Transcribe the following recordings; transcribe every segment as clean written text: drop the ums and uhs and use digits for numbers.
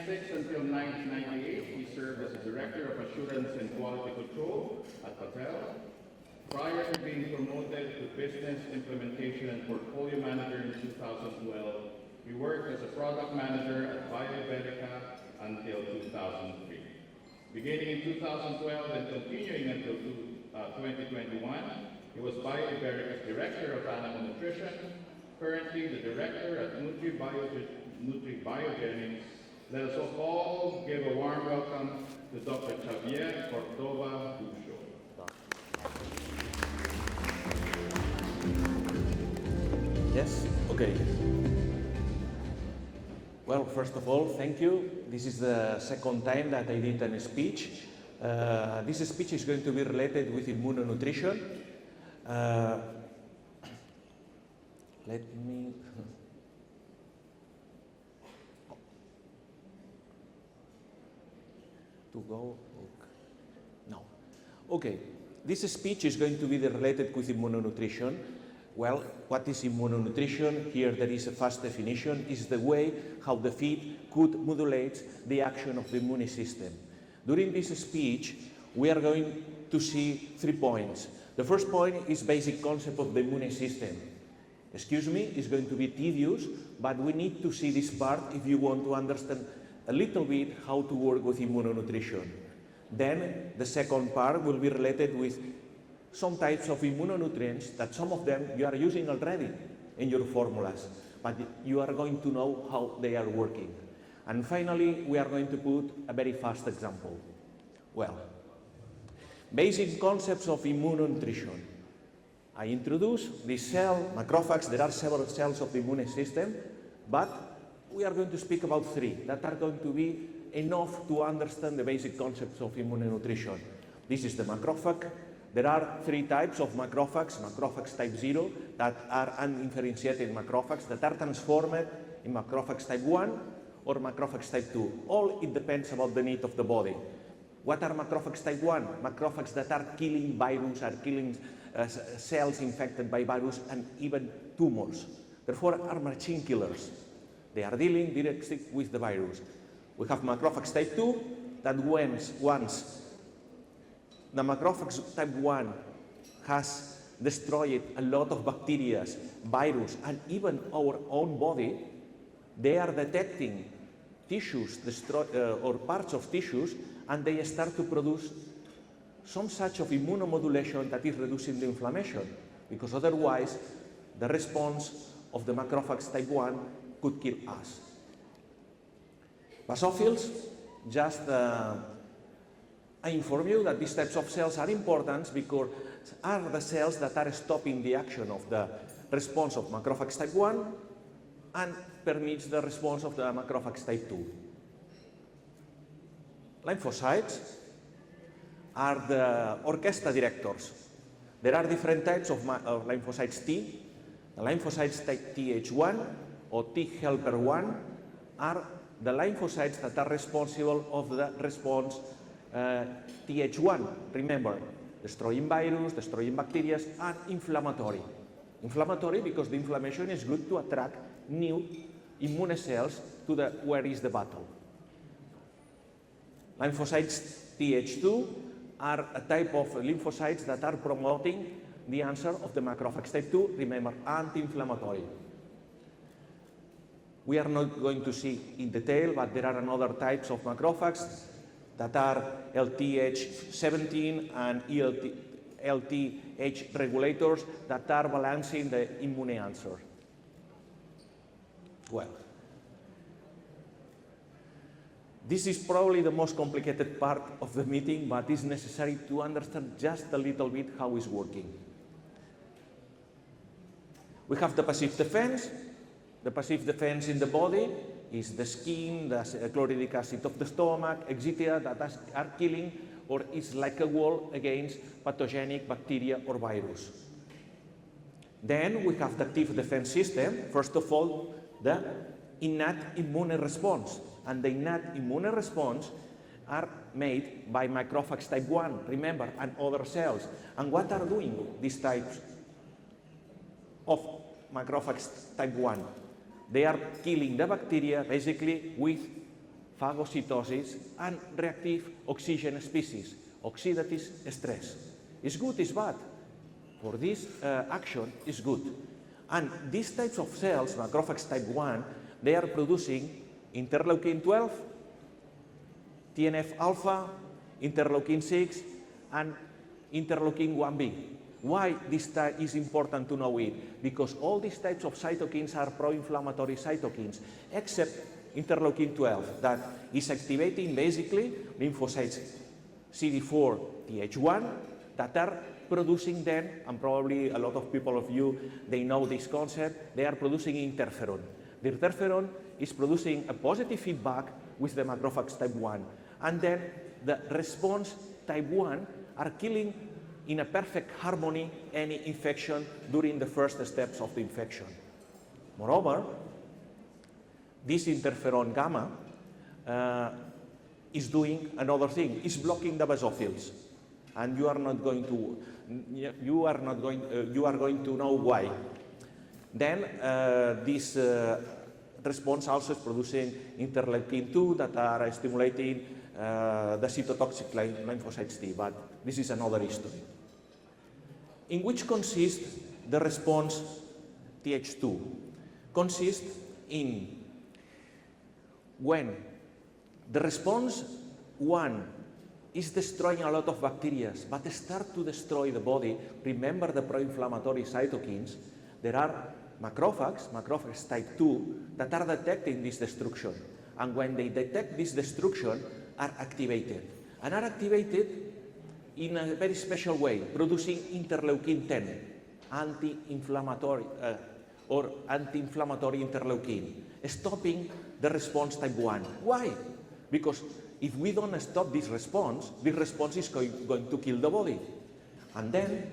1996 until 1998, he served as the Director of Assurance and Quality Control at Patel. Prior to being promoted to Business Implementation and Portfolio Manager in 2012, he worked as a Product Manager at Bio-Iberica until 2003. Beginning in 2012 and continuing until 2021, he was Bio-Iberica's Director of Animal Nutrition, currently the Director at NutriBiogenics. Let us all give a warm welcome to Dr. Xavier Cordoba. Yes, okay. Well, first of all, thank you. This is the second time that I did a speech. This speech is going to be related with immunonutrition. Let me... to go... No. Okay, this speech is going to be related with immunonutrition. Well, what is immunonutrition? Here there is a fast definition. Is the way how the feed could modulate the action of the immune system. During this speech, we are going to see 3 points. The first point is basic concept of the immune system. Excuse me, it's going to be tedious, but we need to see this part if you want to understand a little bit how to work with immunonutrition. Then the second part will be related with some types of immunonutrients that some of them you are using already in your formulas, but you are going to know how they are working. And finally, we are going to put a very fast example. Well, basic concepts of immunonutrition. I introduce this cell, macrophages. There are several cells of the immune system, but we are going to speak about 3 that are going to be enough to understand the basic concepts of immunonutrition. This is the macrophage. There are 3 types of macrophages. Macrophages type 0 that are undifferentiated macrophages that are transformed in macrophages type 1 or macrophages type 2. All it depends about the need of the body. What are macrophages type 1? Macrophages that are killing virus, are killing cells infected by virus and even tumors. Therefore, are machine killers. They are dealing directly with the virus. We have macrophages type 2 that once the macrophage type 1 has destroyed a lot of bacteria, virus, and even our own body, they are detecting tissues or parts of tissues, and they start to produce some such of immunomodulation that is reducing the inflammation, because otherwise the response of the macrophage type 1 could kill us. Basophils, just I inform you that these types of cells are important because are the cells that are stopping the action of the response of macrophage type 1 and permits the response of the macrophage type 2. Lymphocytes are the orchestra directors. There are different types of lymphocytes T. The lymphocytes type Th1 or T helper 1 are the lymphocytes that are responsible of the response Th1, remember, destroying virus, destroying bacteria, and inflammatory. Inflammatory because the inflammation is good to attract new immune cells to where is the battle. Lymphocytes Th2 are a type of lymphocytes that are promoting the answer of the macrophage type 2, remember, anti-inflammatory. We are not going to see in detail, but there are another types of macrophages that are LTH17 and LTH regulators that are balancing the immune answer. Well, this is probably the most complicated part of the meeting, but it's necessary to understand just a little bit how it's working. We have the passive defense. The passive defense in the body is the skin, the chlorhydric acid of the stomach, etc. that are killing or is like a wall against pathogenic bacteria or virus. Then we have the active defense system. First of all, the innate immune response. And the innate immune response are made by macrophages type 1, remember, and other cells. And what are doing these types of macrophages type 1? They are killing the bacteria basically with phagocytosis, and reactive oxygen species, oxidative stress. Is good, is bad? For this action, is good. And these types of cells, macrophages type 1, they are producing interleukin 12, TNF-alpha, interleukin 6, and interleukin 1b. Why this is important to know it? Because all these types of cytokines are pro-inflammatory cytokines, except interleukin 12, that is activating basically lymphocytes CD4, Th1, that are producing then, and probably a lot of people of you, they know this concept, they are producing interferon. The interferon is producing a positive feedback with the macrophage type 1, and then the response type 1 are killing in a perfect harmony any infection during the first steps of the infection. Moreover, this interferon gamma is doing another thing, is blocking the basophils, and you are going to know why. Then this response also is producing interleukin 2 that are stimulating the cytotoxic lymphocytes T, but this is another history. In which consists the response Th2? Consists in when the response 1 is destroying a lot of bacteria, but start to destroy the body. Remember the pro-inflammatory cytokines. There are macrophages type 2 that are detecting this destruction. And when they detect this destruction, are activated. And are activated in a very special way, producing interleukin 10, anti-inflammatory or anti-inflammatory interleukin, stopping the response type 1. Why? Because if we don't stop this response is going to kill the body. And then,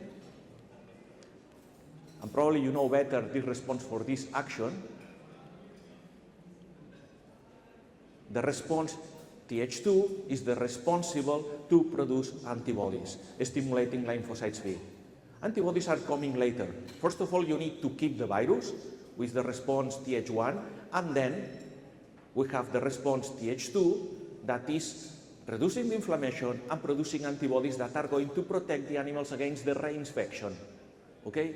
and probably you know better this response for this action, the response Th2 is the responsible to produce antibodies, stimulating lymphocytes B. Antibodies are coming later. First of all, you need to keep the virus with the response Th1, and then we have the response Th2 that is reducing the inflammation and producing antibodies that are going to protect the animals against the reinfection. Okay?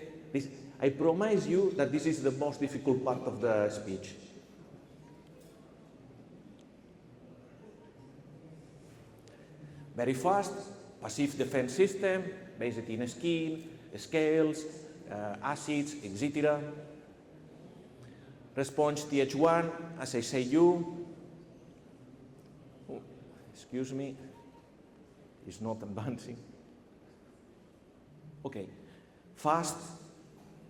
I promise you that this is the most difficult part of the speech. Very fast, passive defense system, based in skin, scales, acids, etc. Response Th1, as I say excuse me, it's not advancing. Okay, fast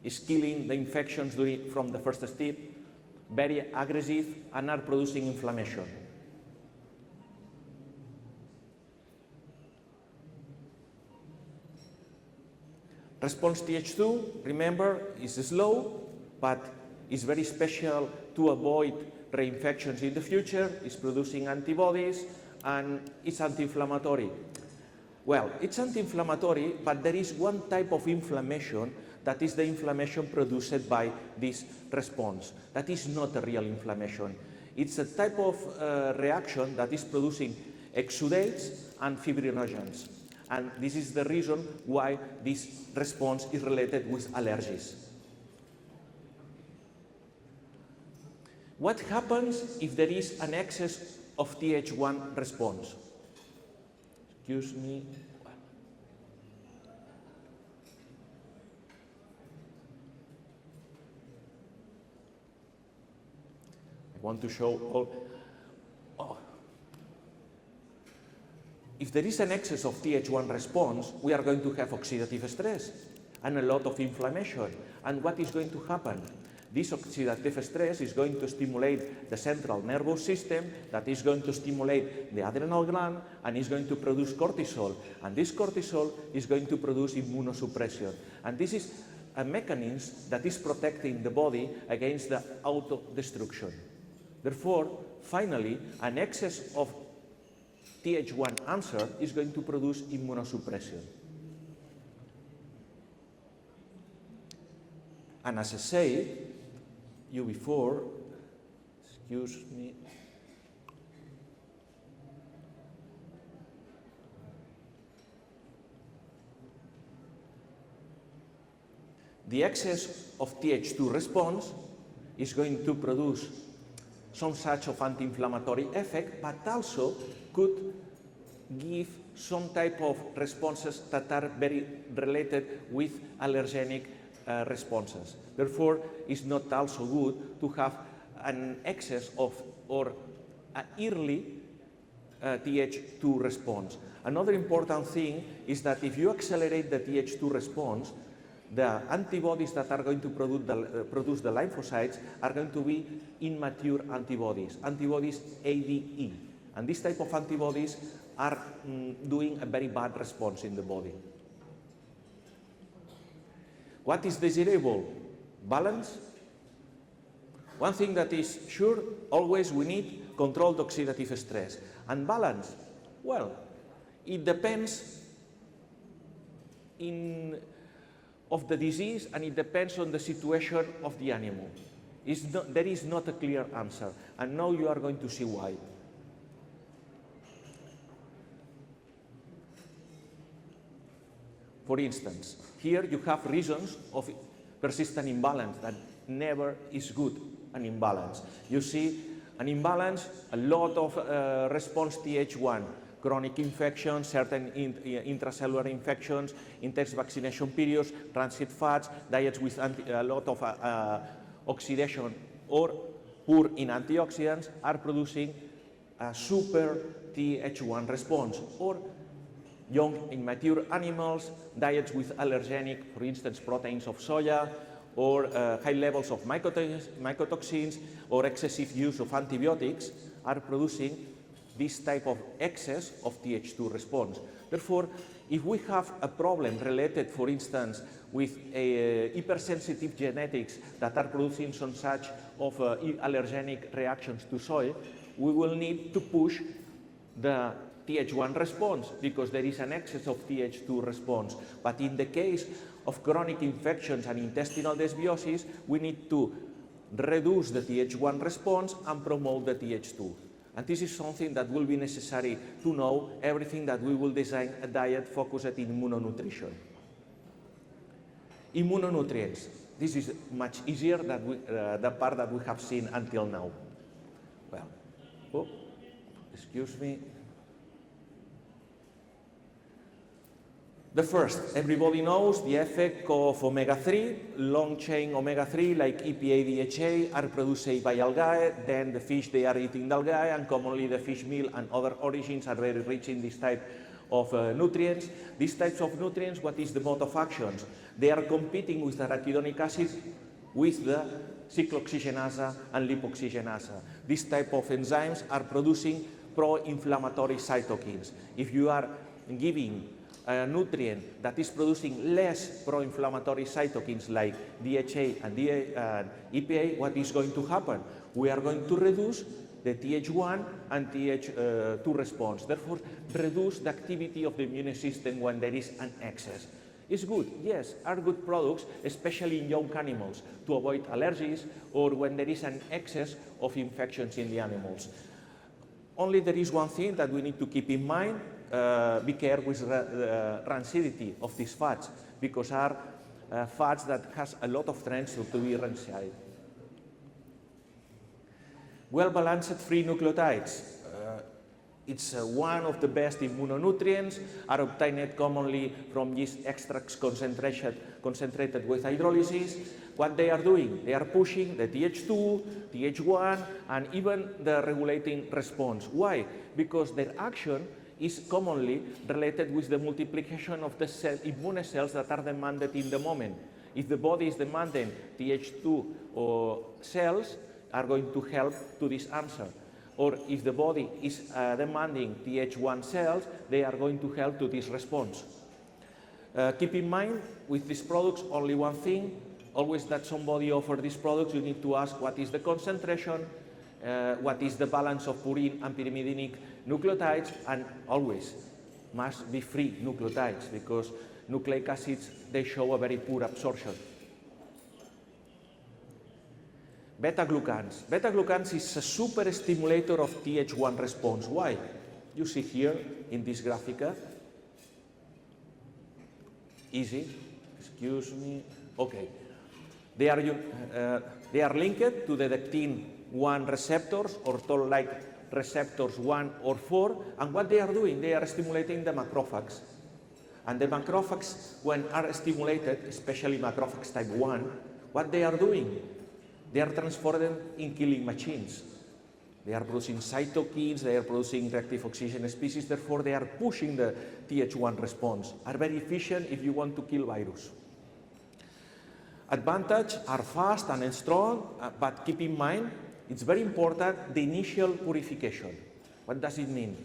is killing the infections from the first step, very aggressive, and are producing inflammation. Response Th2, remember, is slow, but is very special to avoid reinfections in the future, is producing antibodies, and it's anti-inflammatory. Well, it's anti-inflammatory, but there is one type of inflammation that is the inflammation produced by this response. That is not a real inflammation. It's a type of reaction that is producing exudates and fibrinogens. And this is the reason why this response is related with allergies. What happens if there is an excess of Th1 response? Excuse me. I want to show all. If there is an excess of Th1 response, we are going to have oxidative stress and a lot of inflammation. And what is going to happen? This oxidative stress is going to stimulate the central nervous system, that is going to stimulate the adrenal gland, and is going to produce cortisol. And this cortisol is going to produce immunosuppression. And this is a mechanism that is protecting the body against the auto-destruction. Therefore, finally, an excess of Th1 answer is going to produce immunosuppression. And as I said you before, excuse me, the excess of Th2 response is going to produce some such of anti-inflammatory effect, but also could give some type of responses that are very related with allergenic responses. Therefore, it's not also good to have an excess of or an early Th2 response. Another important thing is that if you accelerate the Th2 response, the antibodies that are going to produce the lymphocytes are going to be immature antibodies, antibodies ADE. And this type of antibodies are doing a very bad response in the body. What is desirable? Balance. One thing that is sure, always we need controlled oxidative stress. And balance, well, it depends of the disease, and it depends on the situation of the animal. There is not a clear answer, and now you are going to see why. For instance, here you have reasons of persistent imbalance that never is good, an imbalance. You see an imbalance, a lot of response Th1, chronic infections, certain intracellular infections, intense vaccination periods, rancid fats, diets with a lot of oxidation or poor in antioxidants are producing a super Th1 response. Or young immature animals, diets with allergenic, for instance, proteins of soya, or high levels of mycotoxins, or excessive use of antibiotics are producing this type of excess of Th2 response. Therefore, if we have a problem related, for instance, with hypersensitive genetics that are producing some such of allergenic reactions to soy, we will need to push the Th1 response because there is an excess of Th2 response. But in the case of chronic infections and intestinal dysbiosis, we need to reduce the Th1 response and promote the Th2. And this is something that will be necessary to know everything that we will design a diet focused in immunonutrition. Immunonutrients. This is much easier than the part that we have seen until now. Well, excuse me. The first, everybody knows the effect of omega-3, long-chain omega-3 like EPA, DHA are produced by algae, then the fish, they are eating the algae, and commonly the fish meal and other origins are very rich in this type of nutrients. These types of nutrients, what is the mode of actions? They are competing with the arachidonic acid with the cyclooxygenase and lipoxygenase. These type of enzymes are producing pro-inflammatory cytokines. If you are giving a nutrient that is producing less pro-inflammatory cytokines like DHA and EPA, what is going to happen? We are going to reduce the Th1 and Th2 response, therefore reduce the activity of the immune system when there is an excess. It's good, yes, are good products, especially in young animals, to avoid allergies or when there is an excess of infections in the animals. Only there is one thing that we need to keep in mind. Be careful with the rancidity of these fats, because are fats that has a lot of trends to be rancid. Well-balanced free nucleotides. It's one of the best immunonutrients, are obtained commonly from yeast extracts concentrated with hydrolysis. What they are doing? They are pushing the Th2, Th1, and even the regulating response. Why? Because their action is commonly related with the multiplication of the immune cells that are demanded in the moment. If the body is demanding Th2 or cells, are going to help to this answer. Or if the body is demanding Th1 cells, they are going to help to this response. Keep in mind with these products only one thing. Always that somebody offers these products, you need to ask what is the concentration, what is the balance of purine and pyrimidinic nucleotides, and always must be free nucleotides because nucleic acids, they show a very poor absorption. Beta-glucans. Beta-glucans is a super stimulator of Th1 response. Why? You see here in this graphic. Easy. Excuse me. Okay. They are linked to the dectin-1 receptors or toll-like receptors 1 or 4, and what they are doing, they are stimulating the macrophages. And the macrophages, when are stimulated, especially macrophages type 1, what they are doing? They are transformed in killing machines. They are producing cytokines, they are producing reactive oxygen species, therefore they are pushing the Th1 response, are very efficient if you want to kill virus. Advantage are fast and strong, but keep in mind, it's very important the initial purification. What does it mean?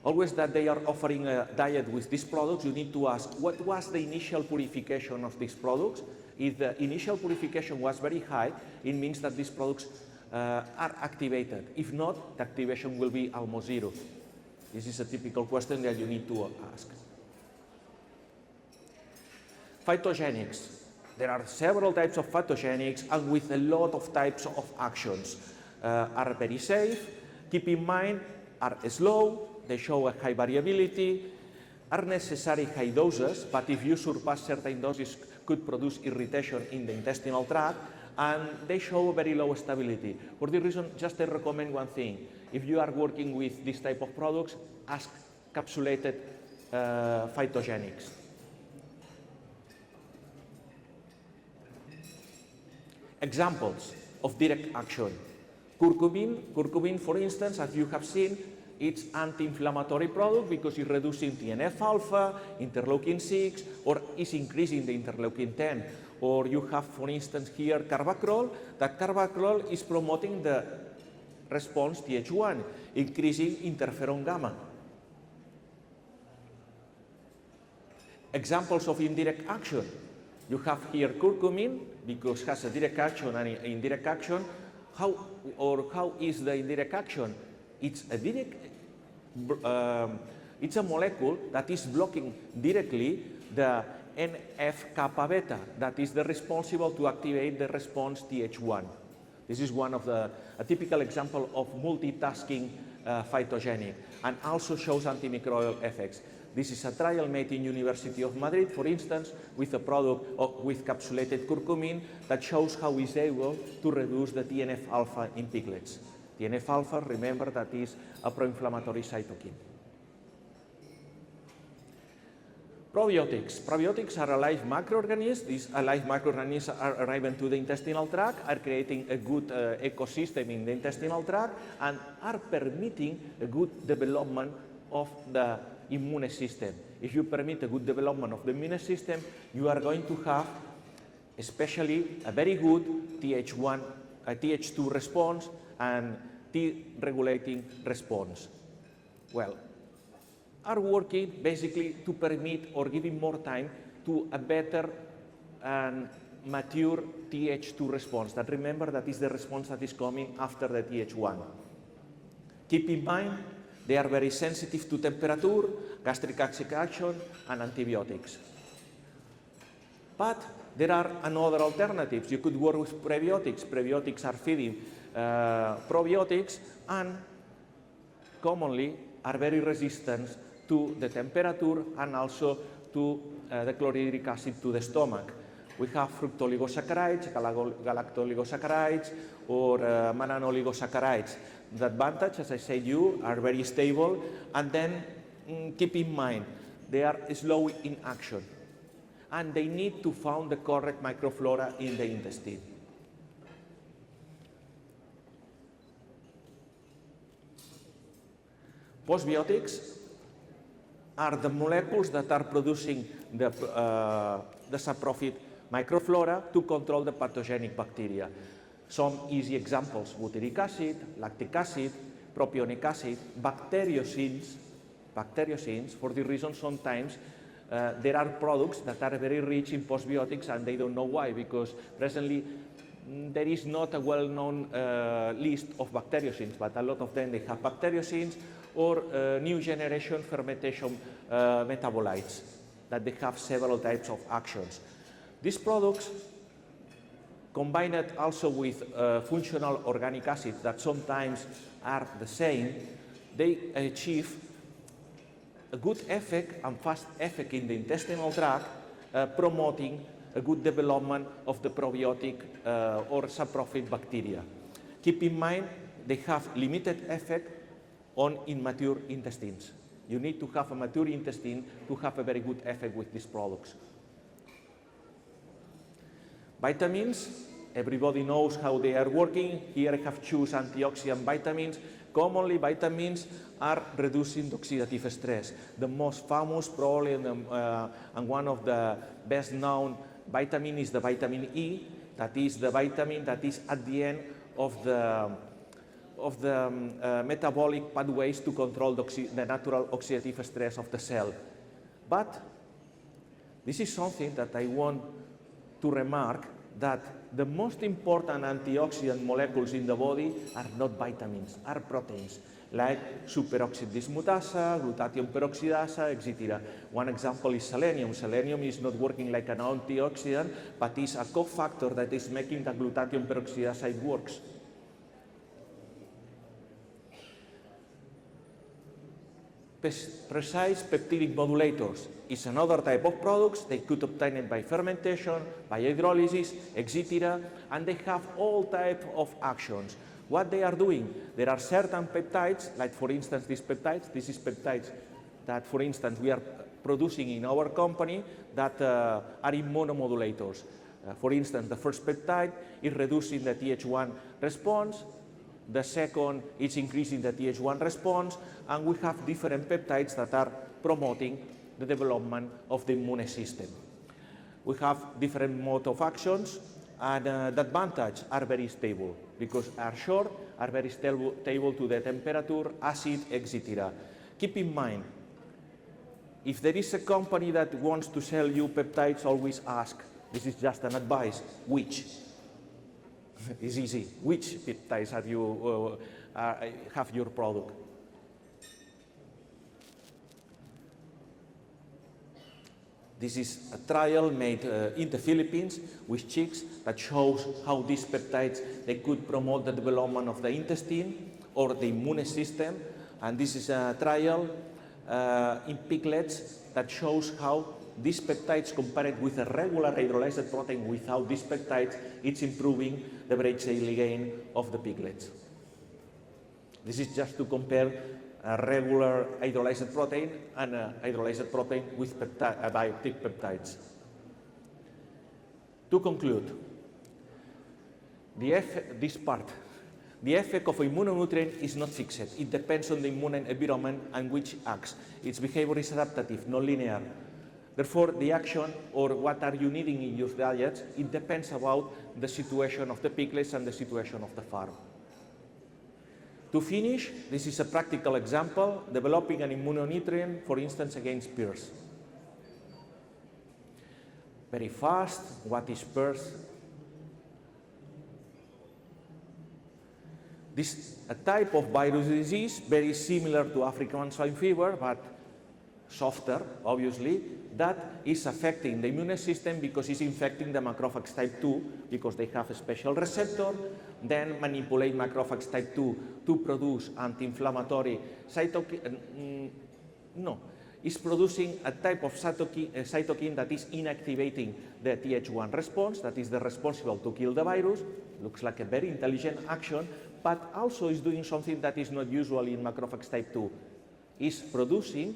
Always that they are offering a diet with these products, you need to ask, what was the initial purification of these products? If the initial purification was very high, it means that these products are activated. If not, the activation will be almost zero. This is a typical question that you need to ask. Phytogenics. There are several types of phytogenics and with a lot of types of actions. Are very safe, keep in mind, are slow, they show a high variability, are necessary high doses, but if you surpass certain doses could produce irritation in the intestinal tract, and they show very low stability. For this reason, just I recommend one thing. If you are working with this type of products, ask capsulated phytogenics. Examples of direct action. Curcumin, for instance, as you have seen, it's anti-inflammatory product because it's reducing TNF-alpha, interleukin-6, or is increasing the interleukin-10. Or you have, for instance, here carvacrol. That carvacrol is promoting the response Th1, increasing interferon gamma. Examples of indirect action. You have here curcumin, because it has a direct action and indirect action. How is the indirect action? It's a molecule that is blocking directly the NF-kappa beta, that is the responsible to activate the response Th1. This is one of a typical example of multitasking phytogenic, and also shows antimicrobial effects. This is a trial made in University of Madrid, for instance, with a product with capsulated curcumin that shows how it's able to reduce the TNF-alpha in piglets. TNF-alpha, remember, that is a pro-inflammatory cytokine. Probiotics. Probiotics are alive microorganisms. These alive microorganisms are arriving to the intestinal tract, are creating a good ecosystem in the intestinal tract, and are permitting a good development of the immune system. If you permit a good development of the immune system, you are going to have especially a very good Th2 response and T-regulating response. Well, are working basically to permit or giving more time to a better and mature Th2 response. That remember, that is the response that is coming after the Th1. Keep in mind, they are very sensitive to temperature, gastric acid action, and antibiotics. But there are another alternatives. You could work with prebiotics. Prebiotics are feeding probiotics and commonly are very resistant to the temperature and also to the chlorhydric acid to the stomach. We have fructooligosaccharides, galactoligosaccharides, or mannanoligosaccharides. The advantage, as I said, are very stable, and then keep in mind, they are slow in action, and they need to find the correct microflora in the intestine. Postbiotics are the molecules that are producing the saprofit microflora to control the pathogenic bacteria. Some easy examples: butyric acid, lactic acid, propionic acid, bacteriocins. For the reason sometimes there are products that are very rich in postbiotics and they don't know why, because presently there is not a well-known list of bacteriocins, but a lot of them they have bacteriocins or new generation fermentation metabolites that they have several types of actions. These products, combined also with functional organic acids that sometimes are the same, they achieve a good effect and fast effect in the intestinal tract, promoting a good development of the probiotic or saprophyte bacteria. Keep in mind, they have limited effect on immature intestines. You need to have a mature intestine to have a very good effect with these products. Vitamins, everybody knows how they are working. Here I have chosen antioxidant vitamins. Commonly, vitamins are reducing oxidative stress. The most famous, probably, and one of the best known vitamin is the vitamin E. That is the vitamin that is at the end of the metabolic pathways to control the natural oxidative stress of the cell. But this is something that I want to remark, that the most important antioxidant molecules in the body are not vitamins, are proteins, like superoxide dismutase, glutathione peroxidase, etc. One example is selenium. Selenium is not working like an antioxidant, but is a cofactor that is making the glutathione peroxidase works. Precise peptidic modulators is another type of products. They could obtain it by fermentation, by hydrolysis, etc. And they have all types of actions. What they are doing, there are certain peptides, like for instance these peptides. This is peptides that, for instance, we are producing in our company that are immunomodulators. For instance, the first peptide is reducing the Th1 response. The second is increasing the Th1 response, and we have different peptides that are promoting the development of the immune system. We have different mode of actions, and the advantage are very stable because are short, are very stable to the temperature, acid, etc. Keep in mind, if there is a company that wants to sell you peptides, always ask, this is just an advice, which? It's easy. Which peptides have you have your product? This is a trial made in the Philippines with chicks that shows how these peptides they could promote the development of the intestine or the immune system. And this is a trial in piglets that shows how these peptides compared with a regular hydrolyzed protein without these peptides, it's improving the breech daily gain of the piglets. This is just to compare a regular hydrolyzed protein and a hydrolyzed protein with biotic peptides. To conclude, the effect of immunonutrient is not fixed. It depends on the immune environment and which acts. Its behavior is adaptive, not linear. Therefore, the action or what are you needing in your diets, it depends about the situation of the piglets and the situation of the farm. To finish, this is a practical example, developing an immunonutrient, for instance, against PRRS. Very fast, what is PRRS? This is a type of virus disease, very similar to African swine fever, but softer, obviously, that is affecting the immune system because it's infecting the macrophages type 2 because they have a special receptor, then manipulate macrophages type 2 to produce anti-inflammatory cytokine. It's producing a type of cytokine that is inactivating the Th1 response, that is the responsible to kill the virus. Looks like a very intelligent action, but also is doing something that is not usual in macrophages type 2. It's producing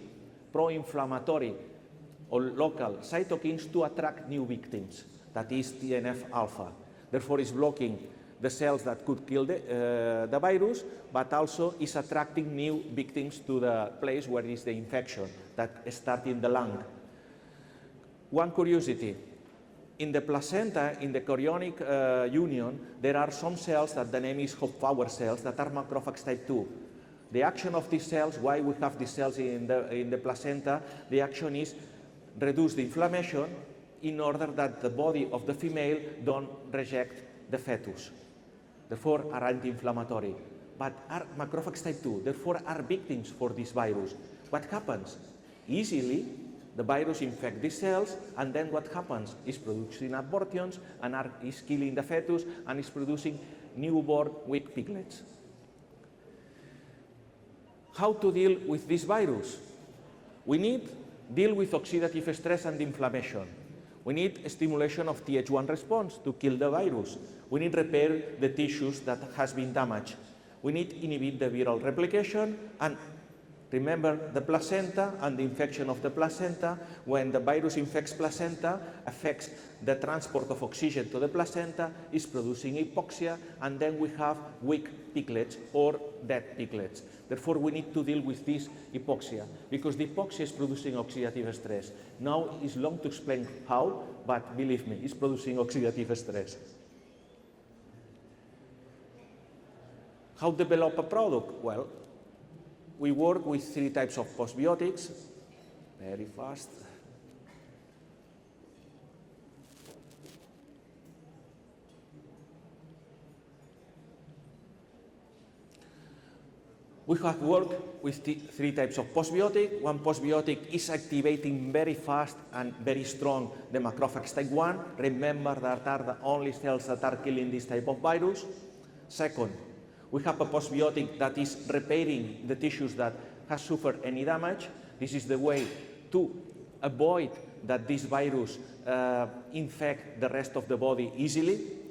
pro-inflammatory or local cytokines to attract new victims, that is TNF-alpha. Therefore, it's blocking the cells that could kill the virus, but also is attracting new victims to the place where is the infection that starts in the lung. One curiosity, in the placenta, in the chorionic union, there are some cells that the name is Hofbauer cells that are macrophages type 2. The action of these cells, why we have these cells in the placenta, the action is reduce the inflammation in order that the body of the female don't reject the fetus. Therefore, are anti-inflammatory, but are macrophages type 2, therefore are victims for this virus. What happens? Easily, the virus infects these cells, and then what happens is producing abortions and is killing the fetus and is producing newborn weak piglets. How to deal with this virus? We need to deal with oxidative stress and inflammation. We need a stimulation of Th1 response to kill the virus. We need repair the tissues that has been damaged. We need inhibit the viral replication, and remember the placenta and the infection of the placenta. When the virus infects placenta, affects the transport of oxygen to the placenta, is producing hypoxia, and then we have weak piglets or dead piglets. Therefore, we need to deal with this hypoxia, because the hypoxia is producing oxidative stress. Now, it's long to explain how, but believe me, it's producing oxidative stress. How develop a product? Well, we work with 3 types of postbiotics. Very fast. We have worked with 3 types of postbiotic. One postbiotic is activating very fast and very strong the macrophage type 1. Remember that are the only cells that are killing this type of virus. Second, we have a postbiotic that is repairing the tissues that has suffered any damage. This is the way to avoid that this virus infect the rest of the body easily.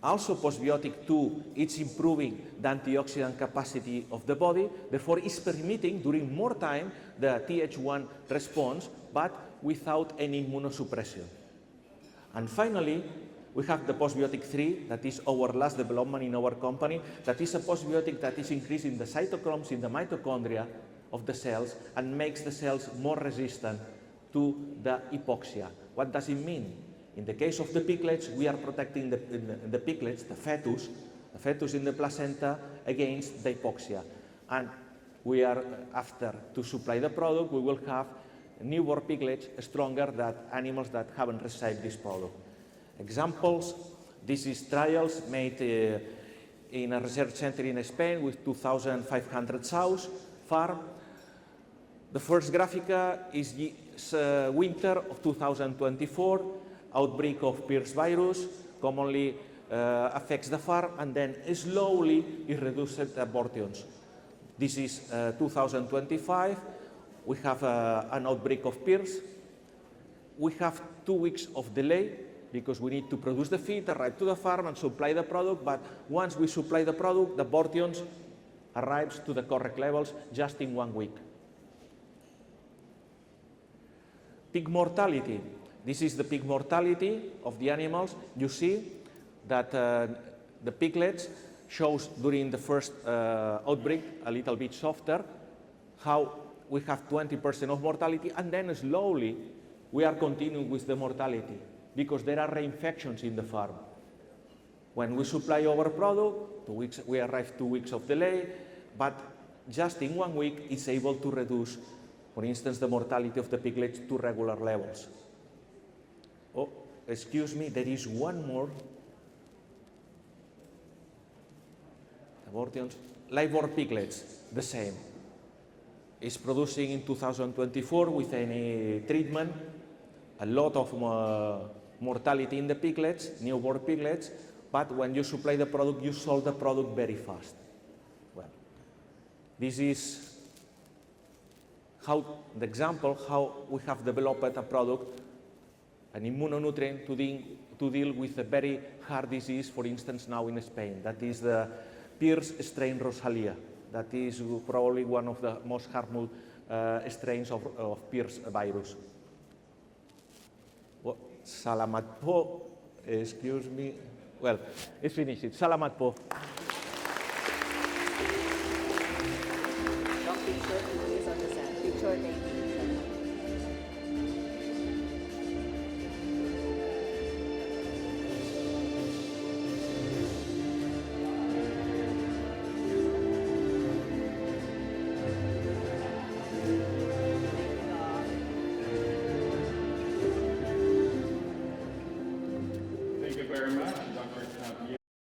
Also, postbiotic 2, it's improving the antioxidant capacity of the body, therefore it's permitting during more time the Th1 response, but without any immunosuppression. And finally, we have the postbiotic 3, that is our last development in our company, that is a postbiotic that is increasing the cytochromes in the mitochondria of the cells and makes the cells more resistant to the hypoxia. What does it mean? In the case of the piglets, we are protecting the piglets, the fetus in the placenta, against the hypoxia. And we are, after to supply the product, we will have newborn piglets stronger than animals that haven't received this product. Examples, this is trials made in a research center in Spain with 2,500 sows farm. The first graphica is winter of 2024, outbreak of Pierce virus, commonly affects the farm, and then slowly it reduces the abortions. This is 2025, we have an outbreak of Pierce. We have 2 weeks of delay because we need to produce the feed, arrive to the farm and supply the product, but once we supply the product, the abortions arrives to the correct levels just in 1 week. Pig mortality. This is the pig mortality of the animals. You see that the piglets shows during the first outbreak a little bit softer, how we have 20% of mortality, and then slowly we are continuing with the mortality because there are reinfections in the farm. When we supply our product, 2 weeks, we arrive 2 weeks of delay, but just in 1 week it's able to reduce, for instance, the mortality of the piglets to regular levels. Oh, excuse me, there is one more. Abortions. Live-born piglets, the same. It's producing in 2024 with any treatment a lot of mortality in the piglets, newborn piglets, but when you supply the product, you solve the product very fast. Well, this is how the example how we have developed a product, an immunonutrient to deal with a very hard disease, for instance, now in Spain. That is the Pierce strain Rosalia. That is probably one of the most harmful strains of Pierce virus. Well, Salamat po, excuse me. Well, it's finished. Salamat po.